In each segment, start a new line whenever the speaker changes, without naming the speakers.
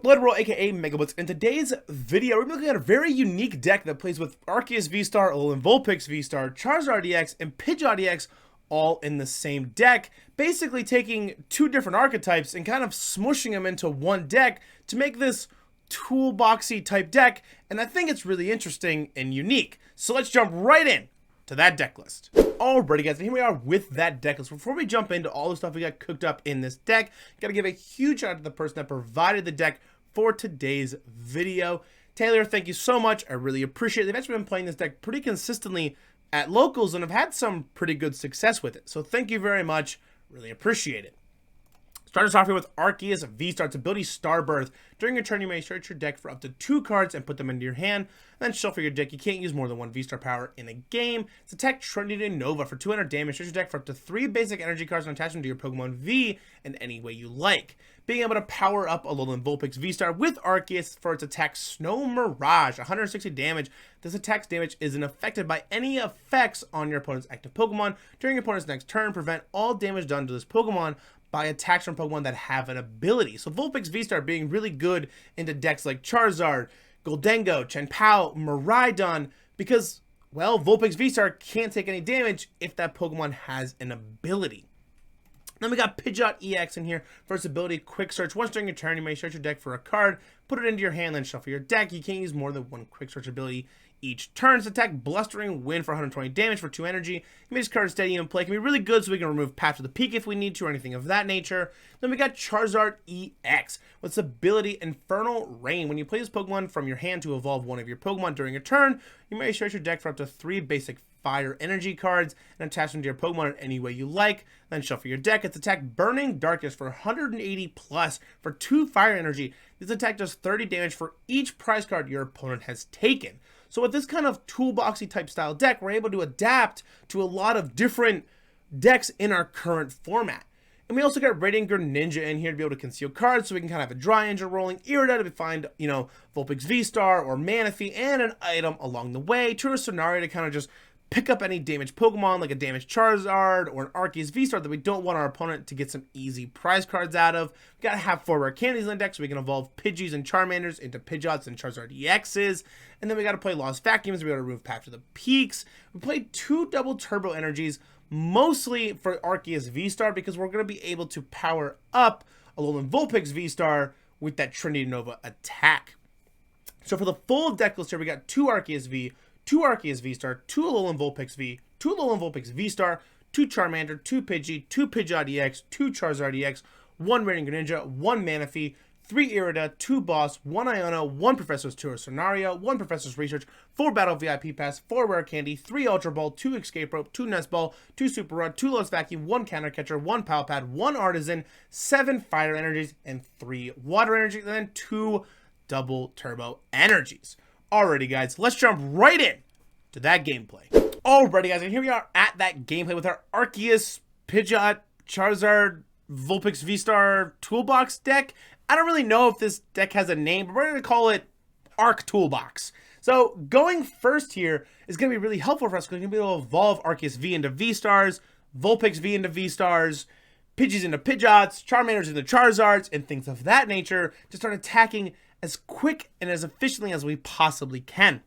Blood Roll, aka Megablitz. In today's video, we're looking at a very unique deck that plays with Arceus VSTAR, Alolan Vulpix Vstar, Charizard Ex, and Pidgeot Ex all in the same deck. Basically taking two different archetypes and kind of smushing them into one deck to make this toolboxy type deck, and I think it's really interesting and unique. So let's jump right in to that deck list. Alrighty guys, and here we are with that deck list. Before we jump into all the stuff we got cooked up in this deck, gotta give a huge shout out to the person that provided the deck for today's video. Taylor, thank you so much. I really appreciate it. They've actually been playing this deck pretty consistently at locals and have had some pretty good success with it. So thank you very much. Really appreciate it. Start us off here with Arceus VSTAR. Its ability Starbirth. During your turn, you may search your deck for up to 2 cards and put them into your hand. Then shuffle your deck. You can't use more than 1 VSTAR power in a game. Its attack Trinity Nova for 200 damage. Search your deck for up to 3 basic energy cards and attach them to your Pokemon V in any way you like. Being able to power up Alolan Vulpix Vstar with Arceus for its attack Snow Mirage, 160 damage. This attack's damage isn't affected by any effects on your opponent's active Pokemon. During your opponent's next turn, prevent all damage done to this Pokemon by attacks from Pokemon that have an ability. So Vulpix Vstar being really good into decks like Charizard, Goldengo, Chien-Pao, Miraidon, because, well, Vulpix Vstar can't take any damage if that Pokemon has an ability. Then we got Pidgeot Ex in here for its ability Quick Search. Once during your turn, you may search your deck for a card, put it into your hand, then shuffle your deck. You can't use more than 1 Quick Search ability each turn. Its attack Blustering Wind for 120 damage for 2 energy. You may discard steady in play. Can be really good so we can remove Path to the Peak if we need to or anything of that nature. Then we got Charizard EX with its ability Infernal Rain. When you play this Pokemon from your hand to evolve one of your Pokemon during a turn, you may search your deck for up to 3 basic fire energy cards and attach them to your Pokemon in any way you like. Then shuffle your deck. Its attack Burning Darkness for 180 plus for 2 fire energy. This attack does 30 damage for each prize card your opponent has taken. So with this kind of toolboxy type style deck, we're able to adapt to a lot of different decks in our current format. And we also got Radiant Greninja in here to be able to conceal cards, so we can kind of have a dry engine rolling, Irida to find, Vulpix Vstar or Manaphy and an item along the way, Tourist Scenario to kind of just pick up any damaged Pokemon like a damaged Charizard or an Arceus Vstar that we don't want our opponent to get some easy prize cards out of. We gotta have 4 rare candies in the deck so we can evolve Pidgeys and Charmanders into Pidgeots and Charizard EXs. And then we gotta play Lost Vacuums to be able to remove Path to the Peaks. We played 2 double turbo energies, mostly for Arceus Vstar because we're gonna be able to power up Alolan Vulpix Vstar with that Trinity Nova attack. So for the full deck list here, we got 2 Arceus V, 2 Arceus Vstar, 2 Alolan Vulpix V, 2 Alolan Vulpix Vstar, 2 Charmander, 2 Pidgey, 2 Pidgeot EX, 2 Charizard EX, 1 Radiant Greninja, 1 Manaphy, 3 Irida, 2 Boss, 1 Iono, 1 Professor's Tourist Scenario, 1 Professor's Research, 4 Battle VIP Pass, 4 Rare Candy, 3 Ultra Ball, 2 Escape Rope, 2 Nest Ball, 2 Super Rod, 2 Lost Vacuum, 1 Counter Catcher, 1 Pal Pad, 1 Artazon, 7 Fire Energies, and 3 Water Energies, and then 2 Double Turbo Energies. Alrighty guys, let's jump right in to that gameplay. Alrighty guys, and here we are at that gameplay with our Arceus, Pidgeot, Charizard, Vulpix Vstar toolbox deck. I don't really know if this deck has a name, but we're going to call it Arc Toolbox. So going first here is going to be really helpful for us because we're going to be able to evolve Arceus V into Vstars, Vulpix V into Vstars, Pidgeys into Pidgeots, Charmanders into Charizards, and things of that nature to start attacking as quick and as efficiently as we possibly can.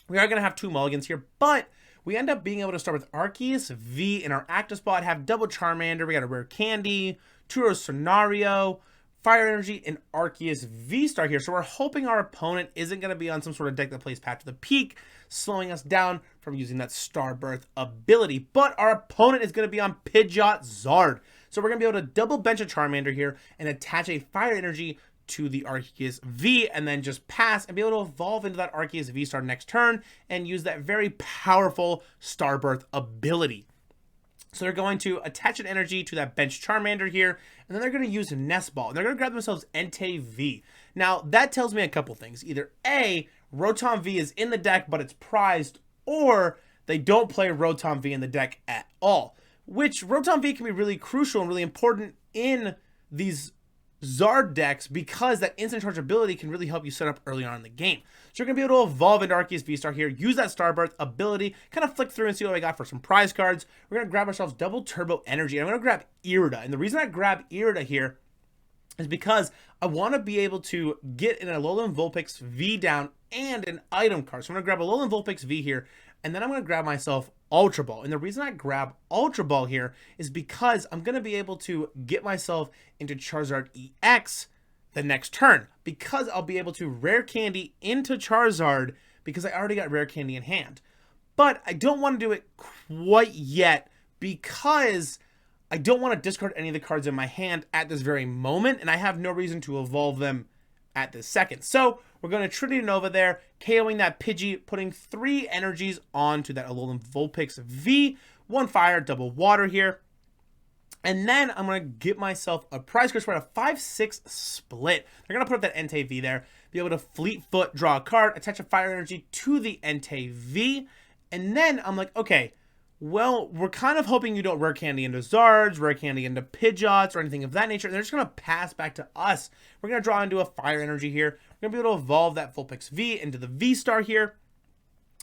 We are going to have 2 mulligans here, but we end up being able to start with Arceus V in our active spot, have double Charmander, we got a rare candy, Tourist Scenario, Fire Energy, and Arceus Vstar here. So we're hoping our opponent isn't going to be on some sort of deck that plays Path to the Peak, slowing us down from using that Starbirth ability. But our opponent is going to be on Pidgeot Zard. So we're going to be able to double bench a Charmander here and attach a Fire Energy to the Arceus V and then just pass and be able to evolve into that Arceus Vstar next turn and use that very powerful Starbirth ability. So they're going to attach an energy to that bench Charmander here, and then they're going to use Nest Ball. And they're going to grab themselves Entei V. Now, that tells me a couple things. Either A, Rotom V is in the deck, but it's prized, or they don't play Rotom V in the deck at all. Which, Rotom V can be really crucial and really important in these Zard decks because that instant charge ability can really help you set up early on in the game. So you're going to be able to evolve into Arceus Vstar here, use that Starbirth ability, kind of flick through and see what I got for some prize cards. We're going to grab ourselves double turbo energy, and I'm going to grab Irida. And the reason I grab Irida here is because I want to be able to get an Alolan Vulpix V down and an item card. So I'm going to grab Alolan Vulpix V here, and then I'm going to grab myself Ultra Ball. And the reason I grab Ultra Ball here is because I'm going to be able to get myself into Charizard EX the next turn, because I'll be able to rare candy into Charizard because I already got rare candy in hand. But I don't want to do it quite yet because I don't want to discard any of the cards in my hand at this very moment, and I have no reason to evolve them at this second. So we're going to Trinity Nova there, KOing that Pidgey, putting 3 energies onto that Alolan Vulpix V, 1 fire, double water here. And then I'm going to get myself a prize card. So we're at a 5-6 split. They're going to put up that Entei V there, be able to Fleet Foot, draw a card, attach a fire energy to the Entei V. And then I'm like, okay, well, we're kind of hoping you don't rare candy into Zards, rare candy into Pidgeots, or anything of that nature. And they're just going to pass back to us. We're going to draw into a fire energy here. We're going to be able to evolve that Vulpix V into the V-Star here.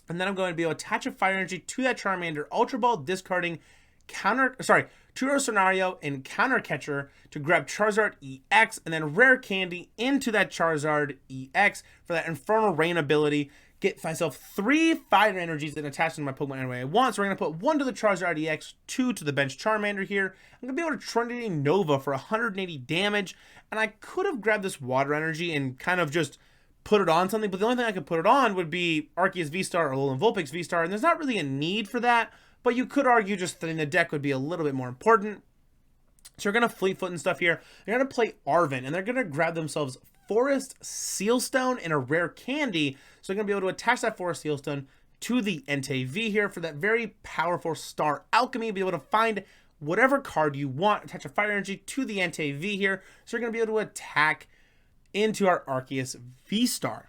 And then I'm going to be able to attach a fire energy to that Charmander Ultra Ball, discarding Two-Row Scenario and Counter Catcher to grab Charizard EX, and then rare candy into that Charizard EX for that Infernal Rain ability. Get myself 3 fire energies and attach them to my Pokemon any way I want. So we're going to put 1 to the Charizard EX, 2 to the bench Charmander here. I'm going to be able to Trinity Nova for 180 damage. And I could have grabbed this water energy and kind of just put it on something, but the only thing I could put it on would be Arceus VSTAR or Alolan Vulpix Vstar, and there's not really a need for that. But you could argue just thinning the deck would be a little bit more important. So you're going to Fleet Foot and stuff here. They're going to play Arven, and they're going to grab themselves Forest Sealstone and a rare candy. So they're going to be able to attach that Forest Sealstone to the Entei V here for that very powerful Star Alchemy. Be able to find whatever card you want, attach a fire energy to the Entei V here. So you're going to be able to attack into our Arceus VSTAR.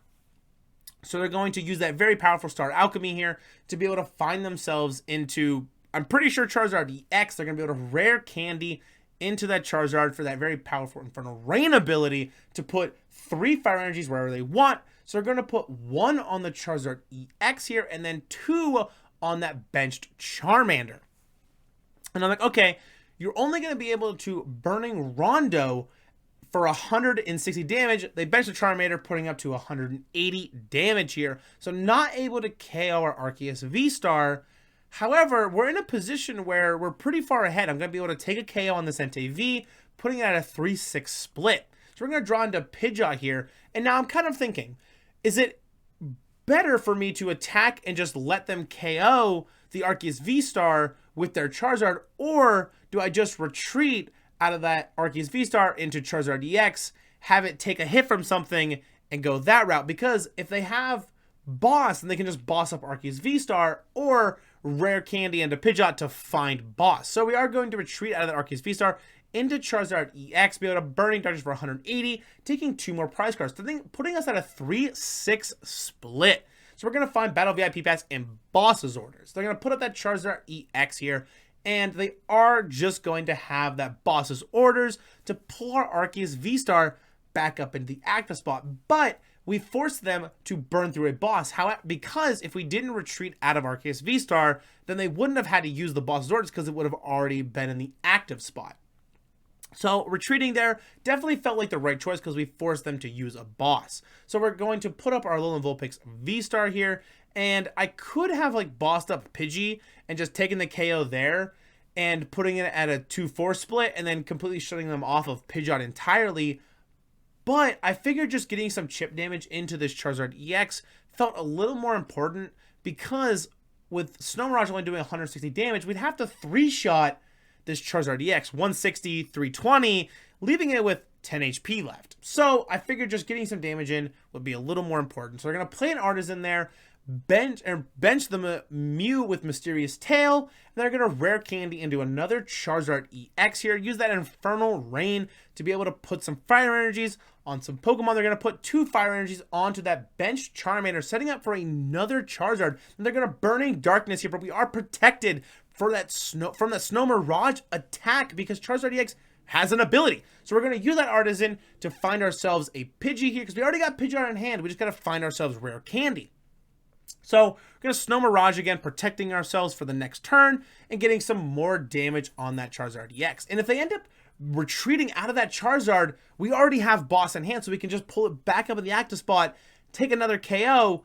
So they're going to use that very powerful Star Alchemy here to be able to find themselves into, I'm pretty sure, Charizard EX. They're going to be able to rare candy into that Charizard for that very powerful Infernal Rain ability to put 3 fire energies wherever they want. So they're going to put 1 on the Charizard EX here and then 2 on that benched Charmander. And I'm like, okay, you're only going to be able to Burning Rondo for 160 damage. They bench the Charmander, putting up to 180 damage here. So not able to KO our Arceus VSTAR. However, we're in a position where we're pretty far ahead. I'm going to be able to take a KO on this Entei V, putting it at a 3-6 split. So we're going to draw into Pidgeot here. And now I'm kind of thinking, is it better for me to attack and just let them KO the Arceus VSTAR with their Charizard, or do I just retreat out of that Arceus VSTAR into Charizard EX, have it take a hit from something, and go that route? Because if they have Boss, then they can just boss up Arceus VSTAR, or rare candy into Pidgeot to find Boss. So we are going to retreat out of that Arceus VSTAR into Charizard EX, be able to Burning Darkness for 180, taking 2 more prize cards, putting us at a 3-6 split. So we're going to find Battle VIP Pass and Boss's Orders. They're going to put up that Charizard EX here, and they are just going to have that Boss's Orders to pull our Arceus VSTAR back up into the active spot. But we forced them to burn through a boss. However, because if we didn't retreat out of Arceus VSTAR, then they wouldn't have had to use the Boss's Orders because it would have already been in the active spot. So retreating there definitely felt like the right choice because we forced them to use a boss. So we're going to put up our Alolan Vulpix VSTAR here, and I could have like bossed up Pidgey and just taken the KO there and putting it at a 2-4 split and then completely shutting them off of Pidgeot entirely. But I figured just getting some chip damage into this Charizard EX felt a little more important, because with Snow Mirage only doing 160 damage, we'd have to 3-shot this Charizard EX, 160, 320, leaving it with 10 HP left. So I figured just getting some damage in would be a little more important. So they're going to play an Artazon there, bench the Mew with Mysterious Tail, and they're going to rare candy into another Charizard EX here, use that Infernal Rain to be able to put some fire energies on some Pokemon. They're going to put 2 fire energies onto that bench Charmander, setting up for another Charizard. And they're going to Burning Darkness here, but we are protected from that Snow Mirage attack because Charizard EX has an ability. So we're going to use that Artazon to find ourselves a Pidgey here, because we already got Pidgeot in hand. We just got to find ourselves rare candy. So we're going to Snow Mirage again, protecting ourselves for the next turn and getting some more damage on that Charizard EX. And if they end up retreating out of that Charizard, we already have boss in hand, so we can just pull it back up in the active spot, take another KO,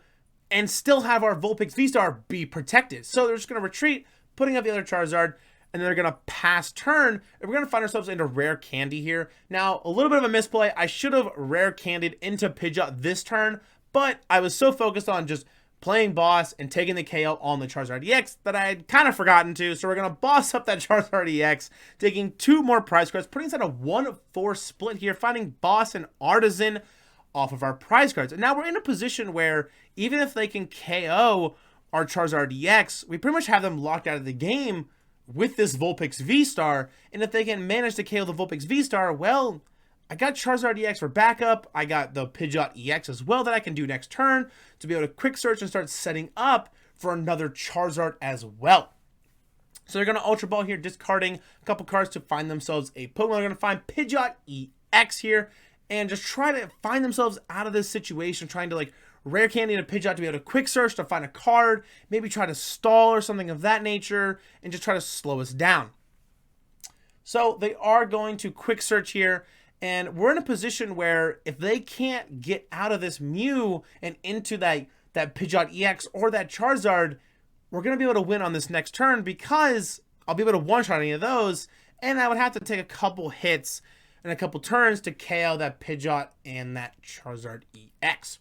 and still have our Vulpix Vstar be protected. So they're just going to retreat, putting up the other Charizard, and then they're going to pass turn, and we're going to find ourselves into Rare Candy here. Now, a little bit of a misplay. I should have Rare Candied into Pidgeot this turn, but I was so focused on just playing boss and taking the KO on the Charizard EX that I had kind of forgotten to. So we're going to boss up that Charizard EX, taking 2 more prize cards, putting us at a 1-4 split here, finding boss and Artazon off of our prize cards. And now we're in a position where even if they can KO our Charizard EX, we pretty much have them locked out of the game with this Vulpix V-Star. And if they can manage to KO the Vulpix V-Star, well, I got Charizard EX for backup. I got the Pidgeot EX as well that I can do next turn to be able to quick search and start setting up for another Charizard as well. So they're going to Ultra Ball here, discarding a couple cards to find themselves a Pokemon. They're going to find Pidgeot EX here and just try to find themselves out of this situation, trying to like Rare Candy and a Pidgeot to be able to quick search to find a card, maybe try to stall or something of that nature, and just try to slow us down. So they are going to quick search here. And we're in a position where if they can't get out of this Mew and into that Pidgeot EX or that Charizard, we're going to be able to win on this next turn because I'll be able to one-shot any of those, and I would have to take a couple hits and a couple turns to KO that Pidgeot and that Charizard EX.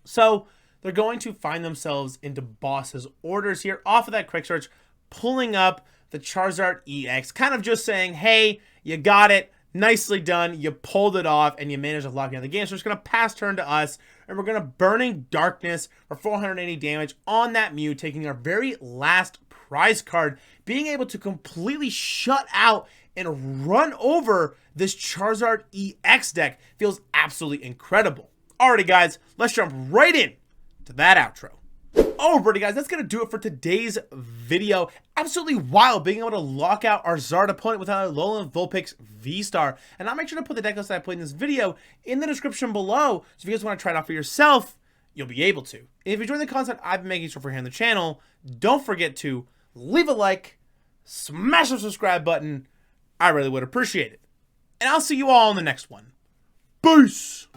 So they're going to find themselves into boss's orders here off of that quick search, pulling up the Charizard EX, kind of just saying, hey, you got it. Nicely done. You pulled it off and you managed to lock in the game. So we're just going to pass turn to us and we're going to Burning Darkness for 480 damage on that Mew, taking our very last prize card, being able to completely shut out and run over this Charizard EX deck feels absolutely incredible. Alrighty guys, let's jump right in to that outro. Alrighty guys, that's going to do it for today's video. Absolutely wild being able to lock out our Zard opponent with our Alolan Vulpix Vstar. And I'll make sure to put the deck list that I played in this video in the description below. So if you guys want to try it out for yourself, you'll be able to. And if you enjoy the content I've been making for here on the channel, don't forget to leave a like, smash the subscribe button. I really would appreciate it. And I'll see you all in the next one. Peace!